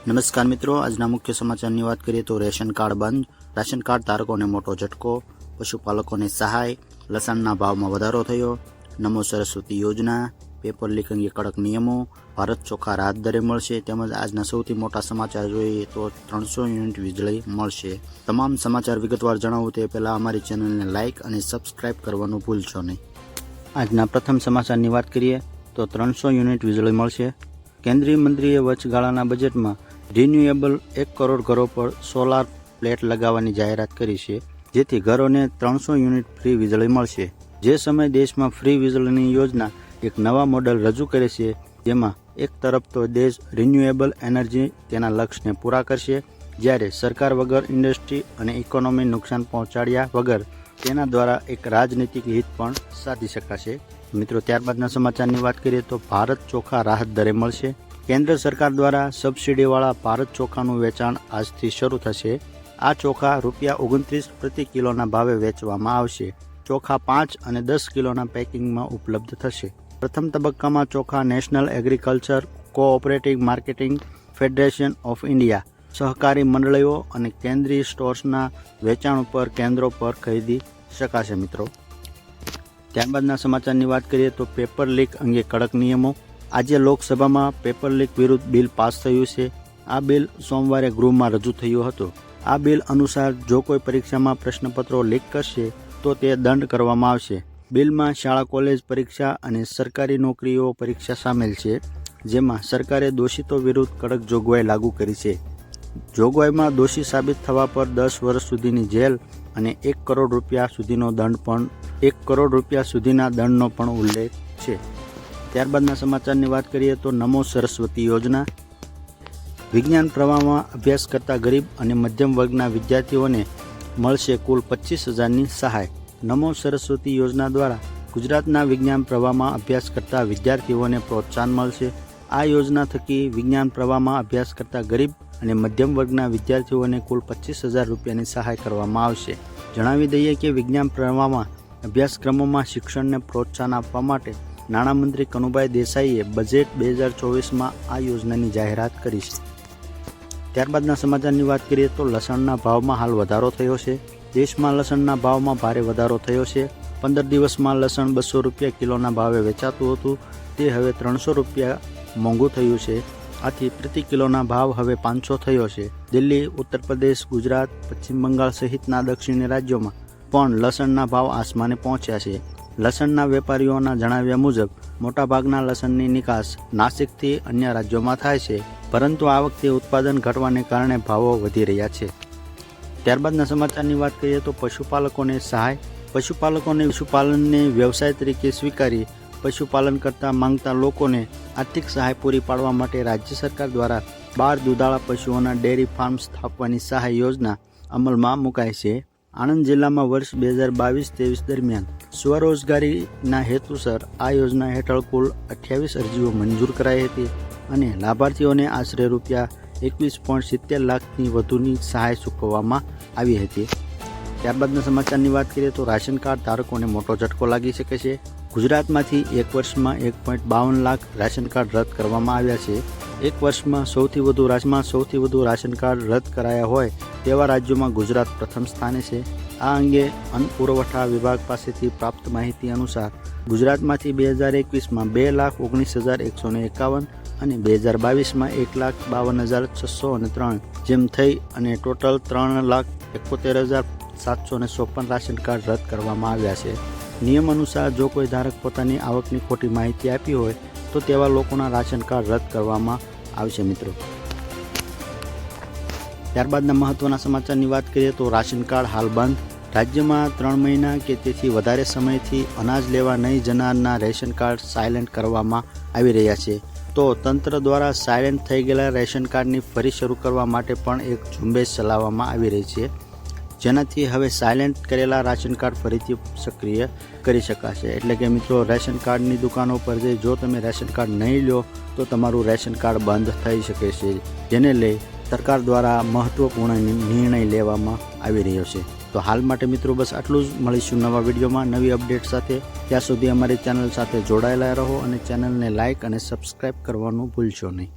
નમસ્કાર મિત્રો, આજના મુખ્ય સમાચારની વાત કરીએ તો રેશન કાર્ડ બંધ, રાશન કાર્ડ ધારકોને મોટો ઝટકો, પશુપાલકોને સહાય, લસણના ભાવમાં વધારો થયો, નમો સરસ્વતી યોજના, પેપર લીક અંગે કડક નિયમો, ભારત ચોખ્ખા રાહત દરે મળશે, તેમજ આજના સૌથી મોટા સમાચાર જોઈએ તો 300 યુનિટ વીજળી મળશે. તમામ સમાચાર વિગતવાર જણાવું તે પહેલાં અમારી ચેનલને લાઇક અને સબસ્ક્રાઇબ કરવાનું ભૂલશો નહીં. આજના પ્રથમ સમાચારની વાત કરીએ તો 300 યુનિટ વીજળી મળશે. કેન્દ્રીય મંત્રીએ વચગાળાના બજેટમાં રિન્યુએબલ 1 કરોડ ઘરો પર સોલાર પ્લેટ લગાવવાની જાહેરાત કરી છે, જેથી ઘરોને 300 યુનિટ ફ્રી વીજળી મળશે. જે સમયે દેશમાં ફ્રી વીજળીની યોજના એક નવા મોડેલ રજૂ કરે છે, જેમાં એક તરફ તો દેશ રિન્યુએબલ એનર્જી તેના લક્ષ્યને પૂરા કરશે, જ્યારે સરકાર વગર ઇન્ડસ્ટ્રી અને ઇકોનોમી નુકસાન પહોંચાડ્યા વગર તેના દ્વારા એક રાજનીતિક હિત પણ સાધી શકાશે. મિત્રો, ત્યારબાદના સમાચારની વાત કરીએ તો ભારત ચોખા રાહત દરે મળશે. કેન્દ્ર સરકાર દ્વારા સબસિડીવાળા ભારત ચોખાનું વેચાણ આજથી શરૂ થશે. આ ચોખા ₹29 પ્રતિ કિલોના ભાવે વેચવામાં આવશે. ચોખા 5 અને 10 કિલોના પેકિંગમાં ઉપલબ્ધ થશે. પ્રથમ તબક્કામાં ચોખા national agriculture cooperative marketing federation of India, સહકારી મંડળીઓ અને કેન્દ્રીય સ્ટોર્સના વેચાણ ઉપર કેન્દ્રો પર ખરીદી શકાશે. મિત્રો, ત્યારબાદના સમાચારની વાત કરીએ તો પેપર લીક અંગે કડક નિયમો. આજે લોકસભામાં પેપર લીક વિરુદ્ધ બિલ પાસ થયું છે. આ બિલ સોમવારે ગૃહમાં રજૂ થયું હતું. આ બિલ અનુસાર જો કોઈ પરીક્ષામાં પ્રશ્નપત્રો લીક કરશે તો તે દંડ કરવામાં આવશે. બિલમાં શાળા કોલેજ પરીક્ષા અને સરકારી નોકરીઓ પરીક્ષા સામેલ છે, જેમાં સરકારે દોષિતો વિરુદ્ધ કડક જોગવાઈ લાગુ કરી છે. જોગવાઈમાં દોષી સાબિત થવા પર 10 વર્ષ સુધીની જેલ અને ₹1 કરોડ સુધીના દંડનો પણ ઉલ્લેખ છે. ત્યારબાદના સમાચારની વાત કરીએ તો નમો સરસ્વતી યોજના. વિજ્ઞાન પ્રવાહમાં અભ્યાસ કરતા ગરીબ અને મધ્યમ વર્ગના વિદ્યાર્થીઓને મળશે કુલ 25,000ની સહાય. નમો સરસ્વતી યોજના દ્વારા ગુજરાતના વિજ્ઞાન પ્રવાહમાં અભ્યાસ કરતા વિદ્યાર્થીઓને પ્રોત્સાહન મળશે. આ યોજના થકી વિજ્ઞાન પ્રવાહમાં અભ્યાસ કરતા ગરીબ અને મધ્યમ વર્ગના વિદ્યાર્થીઓને કુલ ₹25,000ની સહાય કરવામાં આવશે. જણાવી દઈએ કે વિજ્ઞાન પ્રવાહમાં અભ્યાસક્રમોમાં શિક્ષણને પ્રોત્સાહન આપવા માટે નાણામંત્રી કનુભાઈ દેસાઈએ બજેટ 2024માં આ યોજનાની જાહેરાત કરી છે. ત્યારબાદના સમાચારની વાત કરીએ તો લસણના ભાવમાં હાલ વધારો થયો છે. દેશમાં લસણના ભાવમાં ભારે વધારો થયો છે. 15 દિવસમાં લસણ ₹200 કિલોના ભાવે વેચાતું હતું, તે હવે ₹300 મોંઘું થયું છે. આથી પ્રતિ કિલોના ભાવ હવે 500 થયો છે. દિલ્હી, ઉત્તર પ્રદેશ, ગુજરાત, પશ્ચિમ બંગાળ સહિતના દક્ષિણી રાજ્યોમાં પણ લસણના ભાવ આસમાને પહોંચ્યા છે. લસણના વેપારીઓના જણાવ્યા મુજબ મોટાભાગના લસણની નિકાસ નાસિકથી અન્ય રાજ્યોમાં થાય છે, પરંતુ આ વખતે ઉત્પાદન ઘટવાને કારણે ભાવો વધી રહ્યા છે. ત્યારબાદના સમાચારની વાત કરીએ તો પશુપાલકોને સહાય. પશુપાલનને વ્યવસાય તરીકે સ્વીકારી પશુપાલન કરતા માંગતા લોકોને આર્થિક સહાય પૂરી પાડવા માટે રાજ્ય સરકાર દ્વારા 12 દુધાળા પશુઓના ડેરી ફાર્મ સ્થાપવાની સહાય યોજના અમલમાં મુકાઈ છે. આણંદ જિલ્લામાં વર્ષ 2022-23 દરમિયાન સ્વરોજગારીના હેતુસર આ યોજના હેઠળ કુલ 28 અરજીઓ મંજૂર કરાઈ હતી અને લાભાર્થીઓને આશરે ₹21.70 લાખની વધુની સહાય ચૂકવવામાં આવી હતી. ત્યારબાદના સમાચારની વાત કરીએ તો રાશન કાર્ડ ધારકોને મોટો ઝટકો લાગી શકે છે. ગુજરાતમાંથી એક વર્ષમાં 1.52 લાખ રાશન કાર્ડ રદ કરવામાં આવ્યા છે. એક વર્ષમાં સૌથી વધુ રાશન કાર્ડ રદ કરાયા હોય તેવા રાજ્યોમાં ગુજરાત પ્રથમ સ્થાને છે. આ અંગે અન્ન પુરવઠા વિભાગ પાસેથી પ્રાપ્ત માહિતી અનુસાર ગુજરાતમાંથી 2021માં 2,19,151 અને 2022માં 1,52,603 જેમ થઈ અને ટોટલ 3,71,754 રાશન કાર્ડ રદ કરવામાં આવ્યા છે. નિયમ અનુસાર જો કોઈ ધારક પોતાની આવકની ખોટી માહિતી આપી હોય તો તેવા લોકોના રાશન કાર્ડ રદ કરવામાં આવશે. મિત્રો, ત્યારબાદના મહત્વના સમાચારની વાત કરીએ તો રાશન કાર્ડ હાલ બંધ. રાજ્યમાં 3 મહિના કે તેથી વધારે સમયથી અનાજ લેવા નહીં જનારના રેશન કાર્ડ સાયલેન્ટ કરવામાં આવી રહ્યા છે. તો તંત્ર દ્વારા સાયલેન્ટ થઈ ગયેલા રેશન કાર્ડની ફરી શરૂ કરવા માટે પણ એક ઝુંબેશ ચલાવવામાં આવી રહી છે, જેનાથી હવે સાયલેન્ટ કરેલા રાશન કાર્ડ ફરીથી સક્રિય કરી શકાશે. એટલે કે મિત્રો, રેશન કાર્ડની દુકાનો પર જઈ જો તમે રેશન કાર્ડ નહીં લો તો તમારું રેશન કાર્ડ બંધ થઈ શકે છે, જેને લઈ સરકાર દ્વારા મહત્વપૂર્ણ નિર્ણય લેવામાં આવી રહ્યો છે. તો હાલ માટે મિત્રો બસ આટલું જ. મળીશું નવા વિડીયોમાં નવી અપડેટ સાથે. ત્યાં સુધી અમારી ચેનલ સાથે જોડાયેલા રહો અને ચેનલને લાઇક અને સબસ્ક્રાઇબ કરવાનું ભૂલશો નહીં.